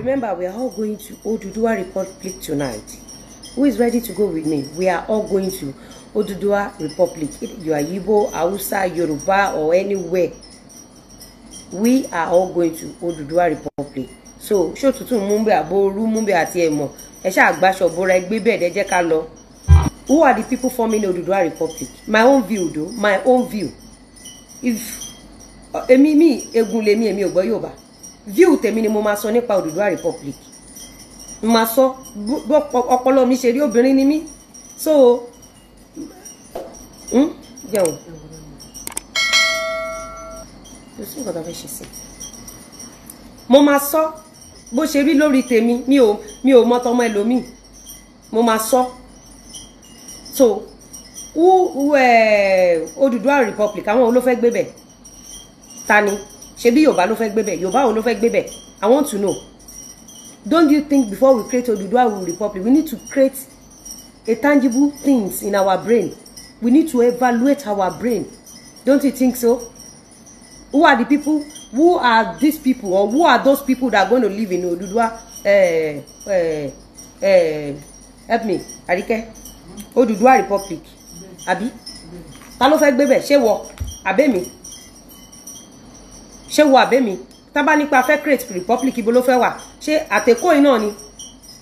remember, we are all going to Oduduwa Republic tonight. Who is ready to go with me? We are all going to Oduduwa Republic. If you are Igbo, Hausa, Yoruba, or anywhere, we are all going to Oduduwa Republic. So, show to Mumbe Aboru, Mumbe Atiemo. Esha Agbasho Bora Egbebe Eje ká lọ. Who are the people forming Oduduwa Republic? My own view, though. My own view. If Emi ò gbọ́ Yorùbá. View tèmi ni mo máa sọ nípa Oduduwa Republic. Mo máa sọ ọpọlọ mi ṣe rí obìnrin ni mí. So jẹun. Kò sí nǹkan tó fẹ́ ṣe sí. Mo máa sọ bó ṣe rí lórí tèmi, mi ò mọ tọmọ ẹlòmíì. Mo máa sọ. So Oduduwa Republic àwọn ló fẹ́ gbé bẹ̀. Tani ṣebí Yorùbá ló fẹ́ gbé bẹ̀. Yorùbá wo ló fẹ́ gbé bẹ̀? I want to know. Don't you think before we create Oduduwa Republic, we need to create a tangible things in our brain? We need to evaluate our brain. Don't you think so? Who are the people? Who are these people? Or who are those people that are going to live in Oduduwa? Help me, Arike. Oduduwa Republic. Abi? Ta ló fẹ́ gbé bẹ̀? Ṣé wọ? Àbẹ́mi? Ṣé wọ àbẹ́mi? Tá bá nípa fẹ́ create republic ibo ló fẹ́ wà? Ṣé àtẹ̀kọ́ iná ni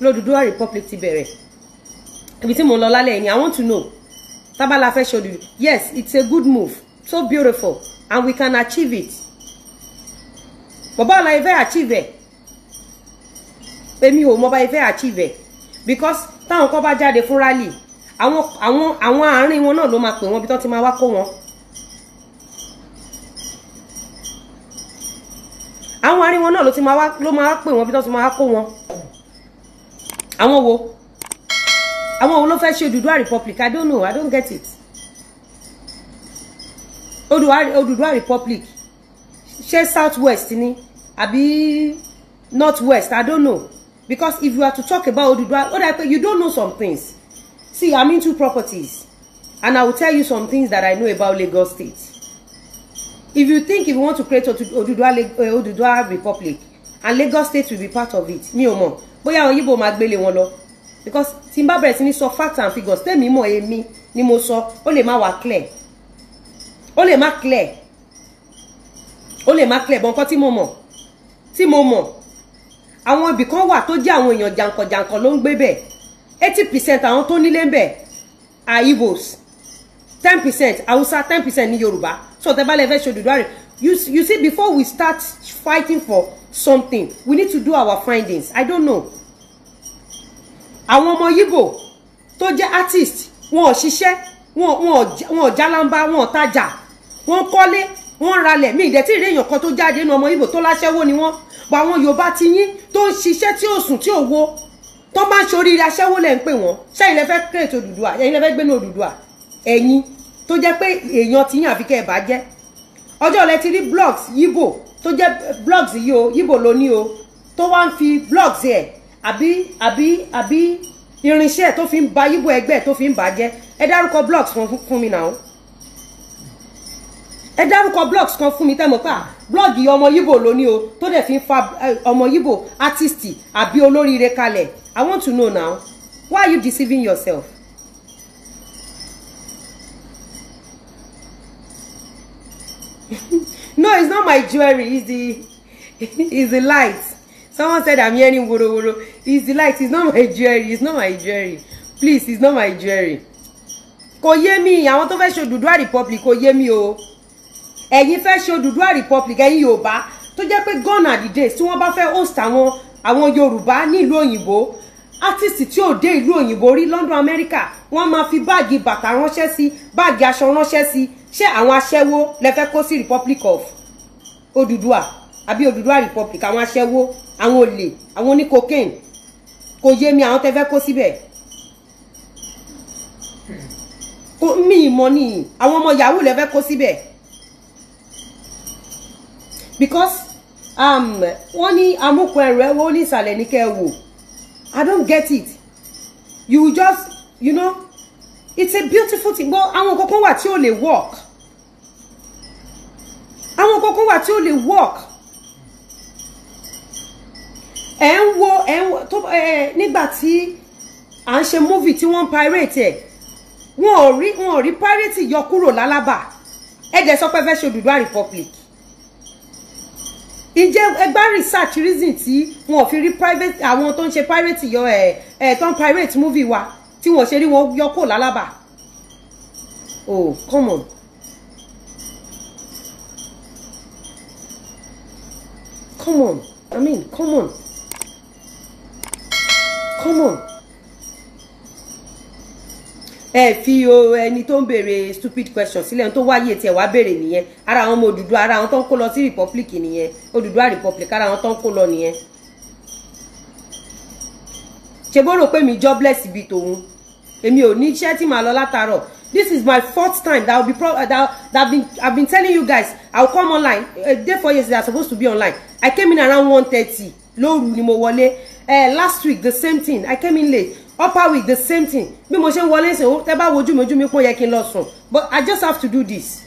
Oduduwa Republic ti bẹ̀rẹ̀? Ibi tí mo lọ lálẹ́ ni I want to know. Tá bá la fẹ́ ṣe Oduduwa. Yes, it's a good move. So beautiful. And we can achieve it. Bàbá la fẹ́ achieve ẹ̀. Èmi ò mọ̀ bá fẹ́ achieve ẹ̀. Because táwọn kan bá jáde fún rally, àwọn àárín wọn náà ló máa pè wọ́n bí tó ti máa wá kó wọn. Àwọn àárín wọn náà ló máa pè wọ́n bí tó ti máa kó wọn. Àwọn wo ló fẹ́ ṣe Oduduwa Republic? I don't know. I don't get it. Oduduwa Republic ṣé southwest ni àbí northwest? I don't know. Because if you are to talk about Oduduwa, you don't know some things. See, I'm into properties, and I will tell you some things that I know about Lagos State. If you think if you want to create Oduduwa Republic, and Lagos State will be part of it, mi ò mọ̀ bóyá àwọn Yíbò máa gbélé wọn lọ. Because tí n bá bẹ̀rẹ̀ sí ní sọ facts and figures, tèmi mọ̀ èmi ni mo sọ, ó lè má wà clear. Ó lè má clear. But nǹkan tí mo mọ̀, àwọn ibì kan wà tó jẹ́ àwọn èèyàn jàǹkànjàǹkàn ló ń gbé bẹ̀. 80% àwọn tó nílé ń bẹ̀ are Igbos. 10% Hausa, 10% ní Yorùbá. So tẹ́ bá lè fẹ́ ṣe Oduduwa. You see, before we start fighting for something, we need to do our findings. I don't know. Àwọn ọmọ Igbo tó jẹ́ artist, wọn ò ṣiṣẹ́, wọn ò jálàmbá, wọn ò tajà, wọn kọ́lé, wọn ralẹ̀. Mi ìdẹ̀ tí rí èèyàn kan tó jáde nínú ọmọ Igbo tó láṣẹ́wó ni wọ́n. But àwọn Yorùbá ti yín tó ń ṣiṣẹ́ tí ò sùn tí ò wo, tó bá ń ṣoríire aṣẹ́wó lẹ̀ ń pè wọ́n. Ṣẹ́yìn lẹ fẹ́ create Oduduwa, ẹ̀yin lẹ fẹ́ gbé ní Oduduwa. Ẹ̀yin tó jẹ́ pé èèyàn ti yín àfi kẹ́ ẹ̀ bá jẹ́. Ọjọ́ lẹ ti rí blogs Igbo tó jẹ́ blogs yìí o, Igbo ló ní o, tó wá ń fi blogs ẹ̀ àbí irinṣẹ́ tó fi ń ba Igbo ẹgbẹ́ tó fi ń bàjẹ́. Ẹ dárúkọ blogs fún mi náà. Ẹ dárúkọ blogs kan fún mi tẹ́ mọ̀ pé blog yìí ọmọ Igbo ló ní o, tó dẹ̀ fi ń fa ọmọ Igbo artist àbí olóríire kalẹ̀. I want to know now, why are you deceiving yourself? No, it's not my jewelry. It's the light. Someone said I'm hearing woro woro. It's the light. It's not my jewelry. It's not my jewelry. Please, it's not my jewelry. Kò yé mi, àwọn tó fẹ́ ṣe Oduduwa Republic kò yé mi o. Ẹ̀yin fẹ́ ṣe Oduduwa Republic, ẹ̀yin Yorùbá tó jẹ́ pé gone are the days tí wọ́n bá fẹ́ host àwọn Yorùbá ní ìlú òyìnbó. Artist tí ò dé ìlú òyìnbó rí London America, wọ́n máa fi báàgì bàtà ránṣẹ́ sí, báàgì aṣọ ránṣẹ́ sí. Ṣé àwọn aṣẹ́wó lẹ fẹ́ kó sí Republic of Oduduwa àbí Oduduwa Republic? Àwọn aṣẹ́wó, àwọn olè, àwọn oní cocaine. Kò yé mi àwọn tẹ́ fẹ́ kó síbẹ̀. Kò mi mọ̀ ni àwọn ọmọ Yahoo lẹ fẹ́ kó síbẹ̀. Because wọ́n ní amúkun ẹrù ẹ wọ́n ní ìsàlẹ̀ ní kẹ́ wò. I don't get it. You just, you know, it's a beautiful thing. But àwọn kankan wà tí ó lè work. Àwọn kankan wà tí ó lè work. ń wo tó nígbà tí à ń ṣe movie tí wọ́n pirate ẹ̀ wọn ò rí pirate yọ kúrò l'Alaba ẹ dẹ̀ sọ pé fẹ́ ṣe Odùduwà Republic. Ǹjẹ́ ẹgbẹ́ research reason tí wọn ò fi rí private àwọn tó ń ṣe pirate yọ tó ń pirate movie wa tí wọ́n ṣe rí wọn yọ kúrò l'Alaba. Oh, come on. Come on. I mean, come on. Come on. Fi ẹni tó ń béèrè stupid question sílẹ̀ tó wáyé tí ẹ wá béèrè nìyẹn. Ara àwọn ọmọ Odùduwà, ara àwọn tó ń kó lọ sí Republic nìyẹn. Odùduwà Republic, ara àwọn tó ń kó lọ nìyẹn. Ṣé bó rò pé mi jobless bí tòun? Èmi ò ní iṣẹ́ tí màá lọ látàárọ̀. This is my 4th time that I've been telling you guys I'll come online. Day 4 years I'm supposed to be online. I came in around 1:30. Lóru ni mo wọlé. Last week the same thing. I came in late. Upper week the same thing. Bí mo ṣe ń wọlé ṣe tẹ́ bá wojú mi pé yẹ kí n lọ sùn. But I just have to do this.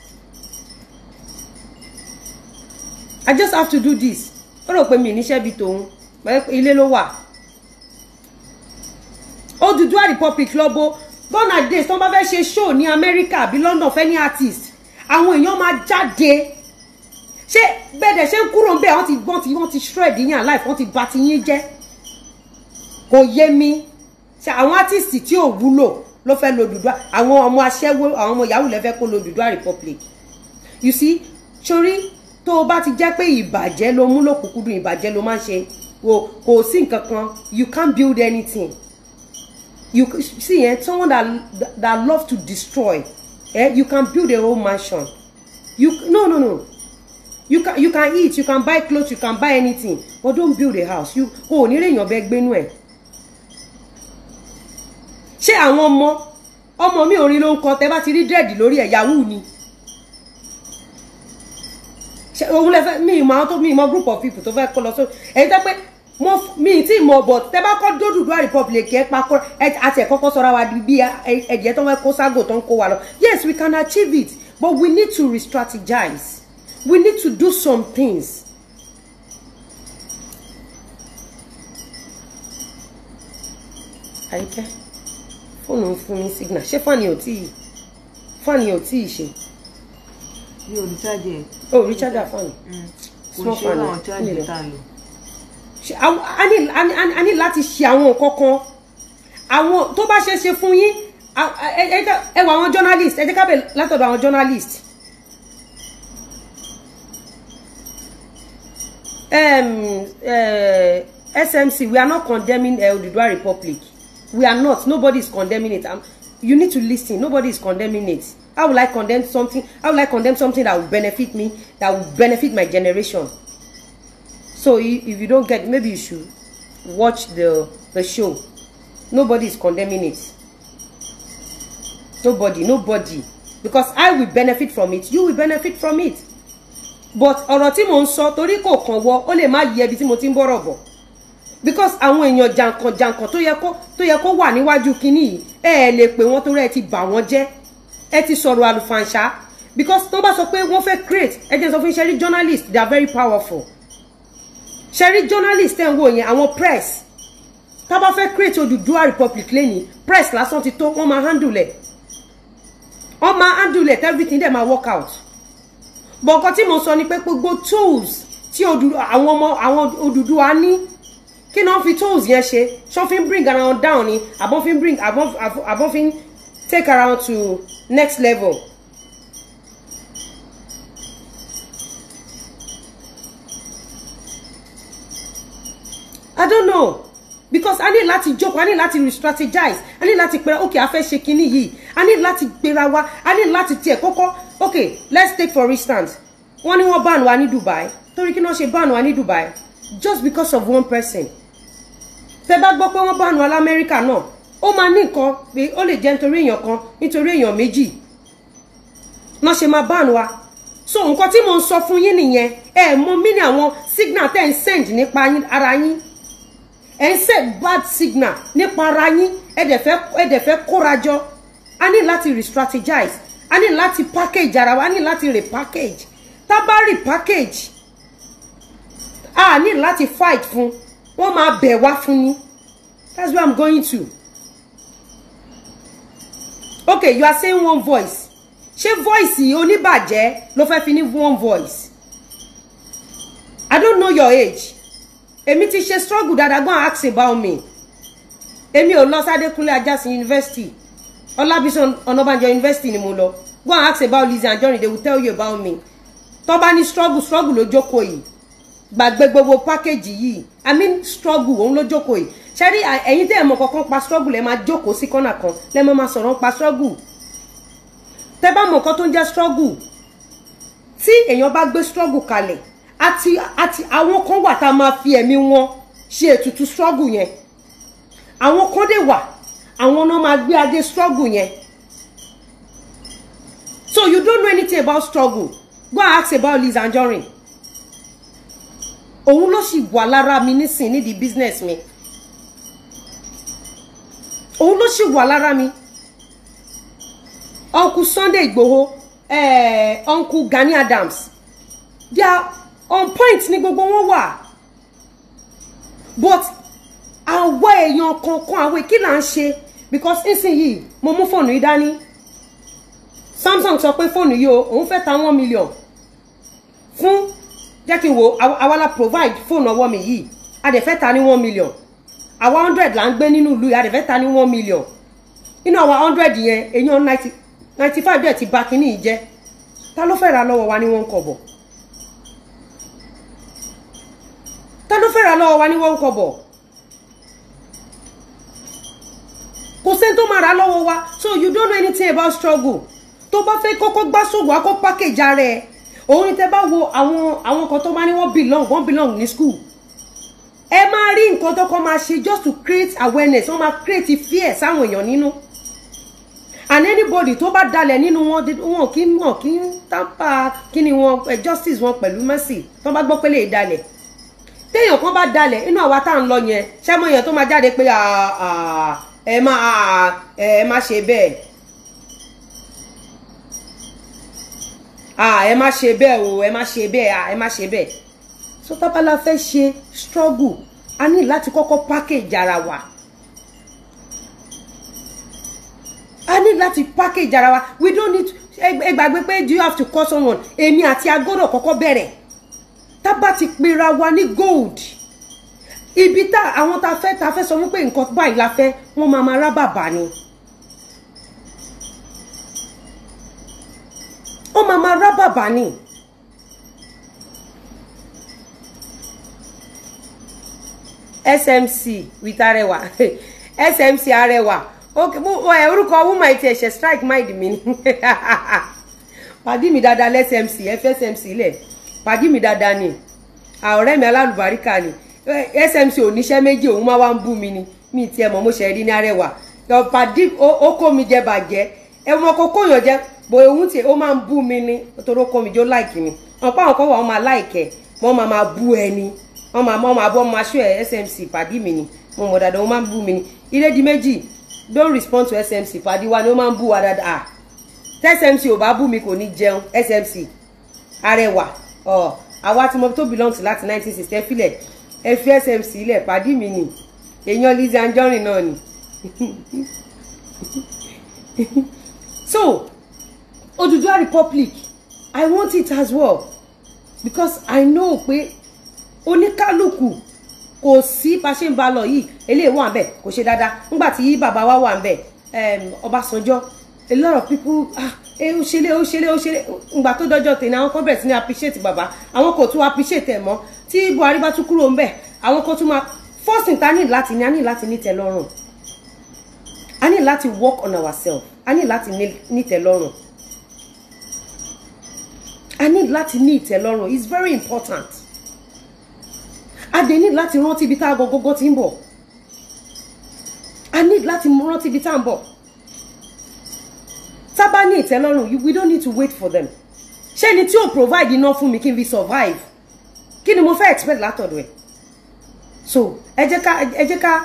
I just have to do this. Ó rò pé mi níṣẹ́ bí tòun. Ilé ló wà. Odùduwà Republic lọ́bọ̀. Gone are days tó bá fẹ́ ṣe show ní America àbí London fẹ́ ní artist. Àwọn èèyàn máa jáde. Ṣé bẹ́ẹ̀dẹ̀ ṣe ń kúrò ńbẹ̀ wọ́n ti shred yín life wọ́n ti bà ti yín jẹ́. Kò yé mi. Ṣé àwọn artist tí ò wúlò ló fẹ́ lo Odùduwà, àwọn ọmọ aṣẹ́wó, àwọn ọmọ yahoo lè fẹ́ kó lo Odùduwà Republic. You see, sórí tó bá ti jẹ́ pé ìbàjẹ́ ló mú lòkùnkùndùn ìbàjẹ́ ló máa ń ṣe. Kò sí nǹkan kan, you can't build anything. You see, someone that loves to destroy, you can build a whole mansion. No. You can eat, you can buy clothes, you can buy anything, but don't build a house. Ní èèyàn bẹ gbénú ẹ̀. Ṣé àwọn ọmọ mi orin ló ń kọ tẹ́ bá ti rí dread lórí ẹ̀ yahoo ni. Ṣé òun lè fẹ́ mi ìmọ̀ group of people tó fẹ́ kó lọ sórí ẹ̀yin tẹ́ pé mi tí mo but tẹ́ bá kọ́ d'Odùduwà Republic ẹ pa kọ́ àti ẹ̀kọ́kọ́ sọ́ra wa bí ẹ̀jẹ̀ tó wẹ́ kó ságò tó ń kó wa lọ. Yes, we can achieve it, but we need to re-strategize. We need to do some things. Àyíkẹ́ fóònù fún mi signal ṣé fáànì ò tí ì ṣe. Mi ò recharge ẹ̀. Oh, recharge fáànì. Kò ṣe àwọn charge tá lò. A ní láti ṣe àwọn nǹkan kan. Àwọn tó bá ṣe fún yín ẹ wà àwọn journalist ẹ jẹ́ ká bẹ̀ látọ̀dọ̀ àwọn journalist. SMC, we are not condemning Odùduwà Republic. We are not. Nobody is condemning it. You need to listen. Nobody is condemning it. How will I condemn something? How will I condemn something that will benefit me, that will benefit my generation? So if you don't get, maybe you should watch the show. Nobody is condemning it. Nobody. Because I will benefit from it. You will benefit from it. But ọ̀rọ̀ tí mo ń sọ torí kò kàn wọ́ ó lè má yẹ ibi tí mo ti ń bọ̀rọ̀ bọ̀. Because àwọn èèyàn jàǹkàn tó yẹ kó wà níwájú kinní yìí ẹ lè pè wọ́n torí ẹ ti bà wọ́n jẹ́. Ẹ ti sọ̀rọ̀ àlùfàǹṣá. Because tó bá sọ pé wọ́n fẹ́ create ẹ jẹ́ sọ fún ṣẹ́rí journalist, they are very powerful. Ṣẹ́rí journalist ẹ̀ ń wò yẹn àwọn press. Tá bá fẹ́ create Odùduwà Republic lẹ́ni press lásán ti tó wọ́n máa handle ẹ̀. Wọ́n máa handle it, everything dẹ̀ máa work out. But nǹkan tí mo sọ ni pé gbogbo tools tí àwọn Odùduwà ní kí náà fi tools yẹn ṣe ṣọ́ fi ń bring around down ni àbọ̀n fi ń take around to next level. I don't know. Because I need láti jókòó, I need láti re-strategize, I need láti pera okay a fẹ́ ṣe kinní yìí, I need láti gbéra wa, I need láti tiẹ̀ kọ́kọ́ okay let's take for instance wọ́n ní wọ́n ban wa ní Dubai torí kí náà ṣe ban wa ní Dubai just because of one person. Tẹ́ bá gbọ́ pé wọ́n ban wa l'Amẹ́ríkà náà ó máa ní nǹkan pé ó lè jẹ́ nítorí èèyàn kan nítorí èèyàn méjì náà ṣe máa ban wa. So nǹkan tí mo ń sọ fún yín nìyẹn ẹ mọ̀ mí ní àwọn signal tẹ́ ń send nípa ara yín. And send bad signal nípa ara yín ẹ dẹ̀ fẹ́ kórajọ. A ní láti re-strategize, a ní láti package ara wa, a ní láti repackage. Tá bá repackage a ní láti fight fún wọ́n máa bẹ̀ wá fún ni. That's where I'm going to. Okay, you are saying one voice. Ṣé voice yìí oníbàjẹ́ ló fẹ́ fi ní one voice? I don't know your age. Èmi ti ṣe struggle dáadáa, go and ask about me. Èmi ò lọ Adekunle Ajasin University. Olabisi Onabanjo University ni mo lọ. Go and ask about Lizzy Anjorin, they will tell you about me. Tó bá ní struggle ló jókòó yìí. Gbàgbé gbogbo package yìí. I mean struggle òun ló jókòó yìí. Ṣé rí ẹ̀yin tẹ́ mọ̀ kankan pa struggle lẹ máa jókòó sí corner kan. Lẹ máa sọ̀rọ̀ pa struggle. Tẹ́ bá mọ̀ kan tó ń jẹ́ struggle. Tí èèyàn bá gbé struggle kalẹ̀, àti àwọn kan wà tá máa fi ẹ̀mí wọn ṣe ètùtù struggle yẹn. Àwọn kan dé wà, àwọn náà máa gbé adé struggle yẹn. So you don't know anything about struggle. Go and ask about Lizzy Anjorin. Òun ló sì wà lára mi nísìn ní the business mi. Òun ló sì wà lára mi. Uncle Sunday Igboho, Uncle Gani Adams. They are on point ní gbogbo wọn wà. But àwa èèyàn kankan àwa kí là ń ṣe because nísìnyìí mo mú fóònù yìí dání. Samsung sọ pé fóònù yìí o òun fẹ́ ta 1 million. Fún jẹ́ kí n wo àwa la provide fóònù ọwọ́ mi yìí. A dẹ̀ fẹ́ ta ní 1 million. Àwa 100 là ń gbé nínú ìlú yìí, a dẹ̀ fẹ́ ta ní 1 million. Inú àwa 100 yẹn èèyàn 95 dẹ̀ ti bà kíní jẹ́. Ta ló fẹ́ ra lọ́wọ́ wa ní 1 kobo? Ta ló fẹ́ ra lọ́wọ́ wa ní 1 kobo? Kò sẹ́ni tó máa ra lọ́wọ́ wa. So you don't know anything about struggle. Tó bá fẹ́ kọ́kọ́ gbá sóògùn á kọ́ package ara ẹ̀. Òun ni tẹ́ bá wo àwọn kan tó bá ní wọ́n belong ní school. Ẹ máa rí nǹkan tó kọ́ máa ṣe just to create awareness. Wọ́n máa create fear sáwọn èèyàn nínú. And anybody tó bá dalẹ̀ nínú wọn kì í tamper kíni wọn justice wọn pẹ̀lú mercy. Tó bá gbọ́ pé lè dalẹ̀. Téèyàn kan bá dalẹ̀ inú àwa tá ń lọ yẹn. Ṣé mo èèyàn tó máa jáde pé ẹ má ṣe bẹ́ẹ̀. Ẹ má ṣe bẹ́ẹ̀ o, ẹ má ṣe bẹ́ẹ̀, ẹ má ṣe bẹ́ẹ̀. So tá bá la fẹ́ ṣe struggle, a ní láti kọ́kọ́ package ara wa. A ní láti package ara wa. We don't need ẹ gbàgbé pé do you have to call someone? Èmi àti agbọ́dọ̀ kọ́kọ́ bẹ̀rẹ̀. Tá bá ti pera wa ní gold. Ibi tá àwọn tá fẹ́ sọ wípé nǹkan báyìí la fẹ́, wọ́n máa ra bàbá ni. Ó máa ra bàbá ni. SMC with Arewa. SMC Arewa. Okay, orúkọ woman ti ṣe strike mind mi ni. Pàdí mi dáadáa SMC, FSMC lẹ̀. Pàdí mi dáadáa ni. Ọ̀rẹ́ mi alálùbáríkà ni. SMC oníṣẹ́ méjì òun máa wá ń bú mi ni. Mi ti ẹ mọ̀ mo ṣe rí ní Arewa. Pàdí ó kó mi jẹ bàjẹ́. Ẹ mọ̀ kó kóyàn jẹ bo ohun tí ó máa ń bú mi ni. Torí ó kó mi jó like mi. Ọ̀pá àwọn kan wà wọ́n máa like ẹ̀. Wọ́n máa bú ẹni. Wọ́n máa bọ́ máa ṣó ẹ̀ SMC pàdí mi ni. Mo mọ̀ dáadáa wọ́n máa ń bú mi ni. Ilé di méjì. Don't respond to SMC. Pàdí wa ni ó máa ń bú wa dáadáa. SMC ò bá bú mi kò ní jẹun. SMC Arewa. Àwa tí mo tó belong to láti 1960 filẹ̀. Ẹ fi SMC ilẹ̀ pàdí mi ni. Èèyàn Lizzy Anjorin náà ni. So, Oduduwa Republic, I want it as well. Because I know pé oníkálùkù kò sí bá ṣe ń bá lọ yìí eléyìí wà ńbẹ̀ kò ṣe dáadáa nígbà tí bàbá wa wà ńbẹ̀ Ọbásanjọ́ a lot of people ó ṣẹlẹ̀ nígbà tó dọjọ́ tèmi àwọn kan bẹ̀rẹ̀ sí ní appreciate bàbá àwọn kò tún appreciate ẹ̀ mọ́ tí Buhari bá tún kúrò ńbẹ̀ àwọn kan tún máa first thing ta ní láti ní tẹ́lọ́rùn a ní láti work on ourselves a ní láti ní tẹ́lọ́rùn a ní láti ní ìtẹ́lọ́rùn it's very important. A dẹ̀ need láti rántí ibi tá gogogo tí ń bọ̀. I need láti rántí ibi tá ń bọ̀. Tá bá ní ìtẹ́lọ́rùn, we don't need to wait for them. Ṣé ni tí ó provide iná fún mi kí n fi survive? Kí ni mo fẹ́ expect látọ̀dọ̀ ẹ̀? So, ẹ jẹ́ ká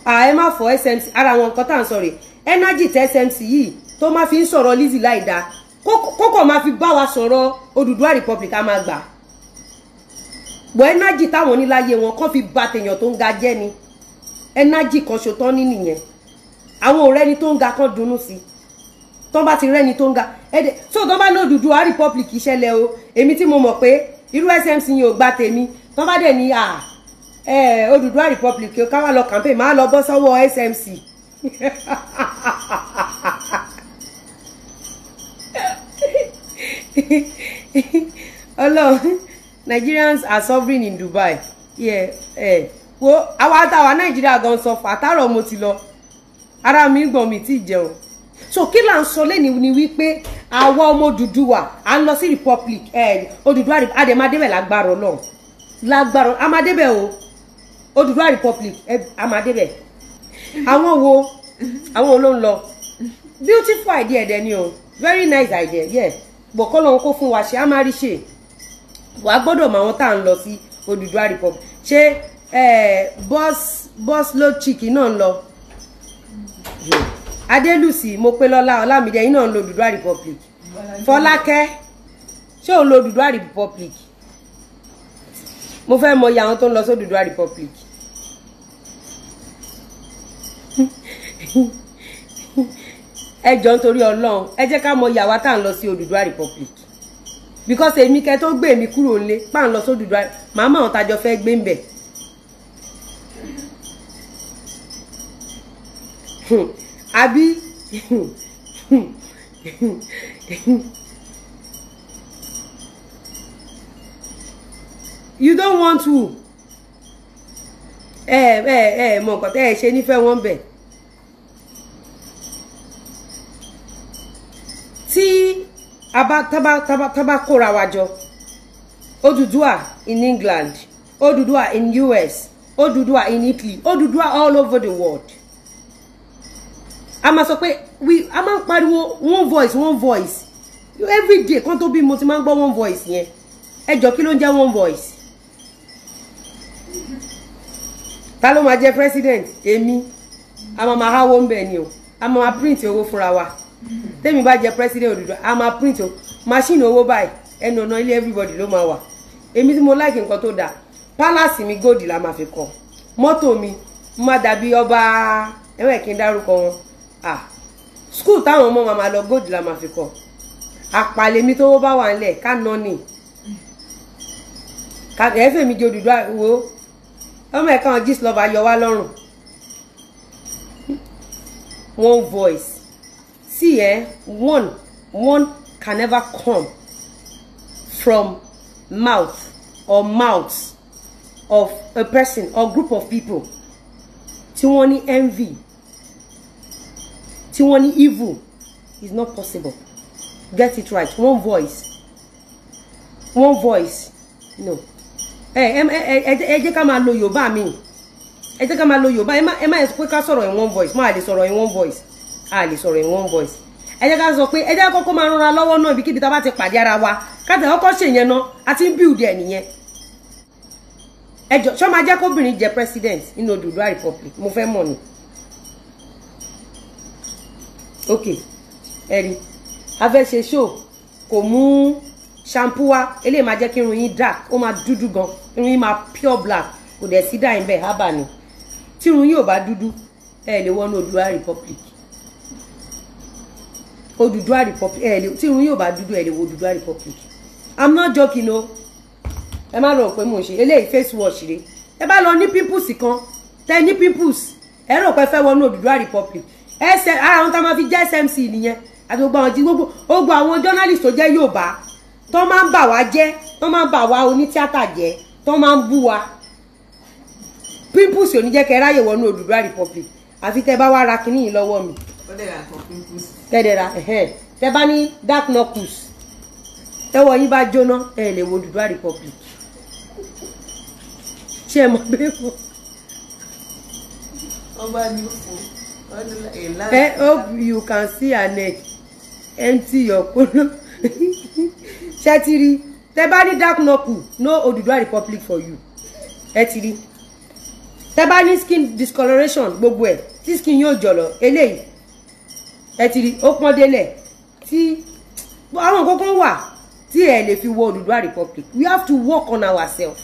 ẹ má fọ SMC ara wọn nǹkan tá ń sọ rè. Energy tẹ SMC yìí tó máa fi ń sọ̀rọ̀ Lizzy láìda. Kókò máa fi bá wa sọ̀rọ̀ Oduduwa Republic a máa gbà. bọ̀ energy táwọn ní láyé wọn kàn fi bà tèèyàn tó ń ga jẹ́ ni energy kan ṣo tán ní nìyẹn àwọn ọ̀rẹ́ ni tó ń ga kan dunnú sí tó bá ti rẹ́ni tó ń ga ẹ̀dẹ̀ so tó bá ní Odùduwà republic ìṣẹ̀lẹ̀ o èmi tí mo mọ̀ pé irú SMC yẹn ò gba tèmi tó bá dẹ̀ ní Odùduwà republic ká wá lọ campaign máa lọ bọ́ sọ́wọ́ SMC Ọlọ́run Nigerians are suffering in Dubai wo àwa táwa Nàìjíríà gan sọ fàtàrọ̀ mo ti lọ ara mi gbọ̀n mi ti jẹun so kí là ń sọ lẹ́ni ni wípé àwa ọmọ Odùduwà à ń lọ sí republic Odùduwà àdèmàdébẹ̀ lágbára Ọlọ́run lágbára àmàdébẹ̀ o Odùduwà republic àmàdébẹ̀ àwọn wo ló ń lọ beautiful idea ẹ̀dẹ̀ ni o very nice idea yeah bọ̀ kọ́ lóun kó fún wa ṣe á máa rí ṣe wàá gbọ́dọ̀ mọ àwọn tá à ń lọ sí Odùduwà republic ṣé boss low chicken náà ń lọ Adélùsì mo pé lọ́lá Ọlámídé yín náà ń lo Odùduwà republic Fọlákẹ́ ṣé òun lo Odùduwà republic mo fẹ́ mọ iye àwọn tó ń lọ sí Odùduwà republic ẹ jọ̀ọ́ nítorí Ọlọ́run ẹ jẹ́ ká mọ iye àwa tá à ń lọ sí Odùduwà republic because èmi kẹ́ tó gbé mi kúrò nílé pa ń lọ sí Odùduwà màmá àwọn tájọ fẹ́ gbé ń bẹ̀ àbí you don't want to mọ nǹkan tẹ́ ẹ ṣe nífẹ̀ẹ́ wọn bẹ̀ tí tábà kóra wa jọ Odùduwà in England Odùduwà in US Odùduwà in Italy Odùduwà all over the world a máa sọ pé a máa ń pariwo one voice every day kan tó bí mo ti máa ń gbọ́ one voice yẹn ẹ jọ kí ló ń jẹ́ one voice ta ló máa jẹ́ president èmi a máa háwó ń bẹ̀ ni o a máa print owó fúnra wa tèmi bá jẹ́ president Odùduwà a máa print o machine owó báyìí ẹnu ọ̀nà ilé everybody ló máa wà èmi tí mo like nǹkan tó dáa palace mi gold la máa fi kọ́ mọ́tò mi má dàbí ọba ẹ̀wẹ̀ kí n dárúkọ wọn school táwọn ọmọ máa lọ gold la máa fi kọ́ àpàlẹ̀ mi tó bá wà nílẹ̀ ká nà ní ẹ̀fẹ̀ mi jẹ́ Odùduwà wo ọmọ ẹ̀ka wọn gist lọ́ba yọ wá lọ́rùn one voice see one can never come from mouth or mouths of a person or group of people tí wọ́n ní envy tí wọ́n ní evil is not possible get it right one voice no ẹ jẹ́ ká máa lo Yorùbá mi ẹ jẹ́ ká máa lo Yorùbá ẹ má pé ká sọ̀rọ̀ in one voice má lè sọ̀rọ̀ in one voice a lè sọ̀rọ̀ in one voice ẹ jẹ́ ká sọ pé ẹ jẹ́ kọ́kọ́ máa rọra lọ́wọ́ náà ibikíbi tá bá ti pàdé ara wa ká tẹ̀ kọ́kọ́ ṣe yẹn náà àti ń build ẹ̀ nìyẹn ẹ jọ ṣọ́ máa jẹ́ kóbìnrin jẹ president nínú Odùduwà republic mo fẹ́ mọ̀ ni ok ẹ̀rí a fẹ́ ṣe show kò mú shampoo wá eléyìí máa jẹ́ kí irun yín dark ó máa dúdú gan irun yín máa pure black kò dẹ̀ sí dáì bẹ́ẹ̀ hábà ni tí irun yín ò bá dúdú ẹ lè wọnú Odùduwà republic Odùduwà republic ẹ lè tí irun yín ò bá dúdú ẹ lè wọ Odùduwà republic I'm not joking o ẹ má rò pé mo ṣe eléyìí face wash rè ẹ bá lọ ní pimples kan tẹ ní pimples ẹ rò pé fẹ́ wọnú Odùduwà republic ara àwọn tá máa fi jẹ́ SMC nìyẹn àti gbogbo àwọn journalist tó jẹ́ Yorùbá tó máa ń bà wá jẹ́ tó máa ń bà wá onítíátà jẹ́ tó máa ń bú wa pimples ò ní jẹ́ kẹ́ ráyè wọnú Odùduwà republic àfi tẹ́ bá wá ra kinní yìí lọ́wọ́ mi tẹ́dẹ̀ra tẹ́ bá ní dark knuckles tẹ́wọ́ yín bá jóná ẹ lè wo Odùduwà republic ṣé ẹ mọ̀ bẹ́ẹ̀ fún ọba ní òfò I hope you can see her neck empty your kolo ṣẹ́tìrí tẹ́ bá ní dark knuckle no Odùduwà republic for you ẹ̀tìrí tẹ́ bá ní skin discoloration gbogbo ẹ̀ tí skin yóò jọ̀lọ̀ eléyìí ẹ̀tìrí ó pọ́n délẹ̀ tí àwọn kókó wà tí ẹ lè fi wọ Odùduwà republic we have to work on ourselves